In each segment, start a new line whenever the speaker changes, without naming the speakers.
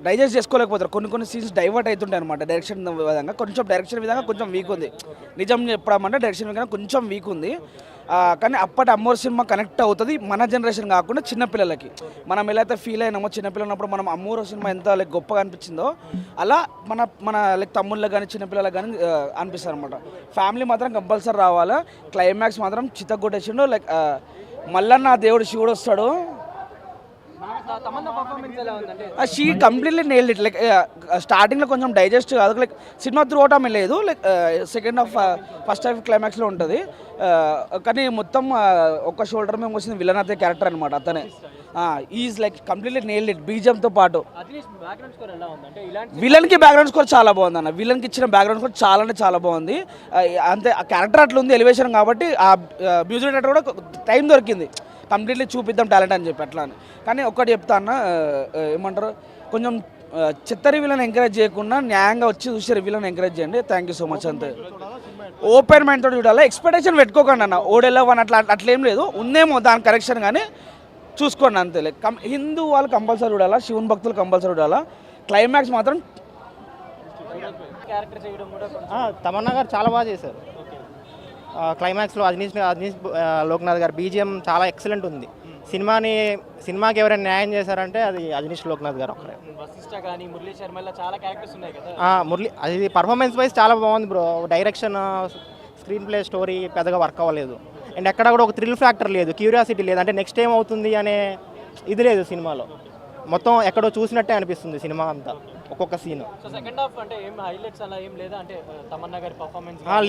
Digest చేసుకోలేకపోతారు. కొన్ని scenes divert అవుతుంటాయి అనమాట. డైరెక్షన్ విధంగా కొంచెం వీక్ ఉంది. నిజం చెప్పడమంటే డైరెక్షన్ విధంగా కొంచెం వీక్ ఉంది. కానీ అప్పటి అమ్మోరు సినిమా కనెక్ట్ అవుతుంది మన జనరేషన్ కాకుండా చిన్నపిల్లలకి. మనం ఎలా అయితే ఫీల్ అయినామో చిన్నపిల్లలు ఉన్నప్పుడు మనం అమ్మోరు సినిమా ఎంత లైక్ గొప్పగా అనిపించిందో అలా మన లైక్ తమ్ముళ్ళకి కానీ చిన్నపిల్లలకు కానీ అనిపిస్తుంది అనమాట. ఫ్యామిలీ మాత్రం కంపల్సరీ రావాలా. క్లైమాక్స్ మాత్రం చిత్తగొట్టేసిండు. లైక్ మల్లన్న దేవుడు శివుడు వస్తాడు. She completely nailed it. Like స్టార్టింగ్లో కొంచెం డైజెస్ట్ కాదు. లైక్ సినిమా త్రూ అవుట్ ఆమె లేదు. Like second half first half క్లైమాక్స్లో ఉంటుంది. కానీ మొత్తం ఒక షోల్డర్ మేము వచ్చింది విలన్ అదే క్యారెక్టర్ అనమాట. అతనే is like completely nailed it. బీజంతో పాటు విలన్కి బ్యాక్గ్రౌండ్ స్కోర్ చాలా బాగుంది అన్న. విలన్కి ఇచ్చిన బ్యాక్గ్రౌండ్ స్కోర్ చాలా అంటే చాలా బాగుంది. అంతే ఆ క్యారెక్టర్ అట్లా ఉంది, ఎలివేషన్ కాబట్టి ఆ మ్యూజిక్ డైరెక్టర్ కూడా టైం దొరికింది కంప్లీట్లీ చూపిద్దాం టాలెంట్ అని చెప్పి అట్లా అని. కానీ ఒక్కటి చెప్తా అన్న, ఏమంటారు, కొంచెం చిత్తరి వీళ్ళని ఎంకరేజ్ చేయకుండా న్యాయంగా వచ్చి చూసే వీళ్ళని ఎంకరేజ్ చేయండి. Thank you so much. అంతే ఓపెన్ మైండ్ తోటి చూడాలి. ఎక్స్పెక్టేషన్ పెట్టుకోకండి అన్న. ఓడెళ్ళవని అట్లేం లేదు, ఉందేమో దాని కరెక్షన్, కానీ చూసుకోండి అంతే. లైక్ హిందూ వాళ్ళు కంపల్సరీ చూడాలా, శివుని భక్తులు కంపల్సరీ చూడాలా. క్లైమాక్స్ మాత్రం
తమన్నా గారు చాలా బాగా చేశారు. క్లైమాక్స్లో అజనీష్ లోక్నాథ్ గారు బీజిఎం చాలా ఎక్సలెంట్ ఉంది. సినిమాకి ఎవరైనా న్యాయం చేశారంటే అది అజనీష్ లోక్నాథ్ గారు ఒకరే. అది పర్ఫార్మెన్స్ వైజ్ చాలా బాగుంది bro. Direction, screen play, story పెద్దగా వర్క్ అవ్వలేదు. అండ్ ఎక్కడ కూడా ఒక థ్రిల్ ఫ్యాక్టర్ లేదు, క్యూరియాసిటీ లేదు. అంటే నెక్స్ట్ ఏం అవుతుంది అనే ఇది లేదు సినిమాలో. మొత్తం ఎక్కడో చూసినట్టే అనిపిస్తుంది సినిమా అంతా, ఒక్కొక్క సీన్.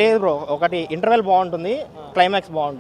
లేదు బ్రో, ఒకటి ఇంటర్వెల్ బాగుంటుంది, క్లైమాక్స్ బాగుంటుంది.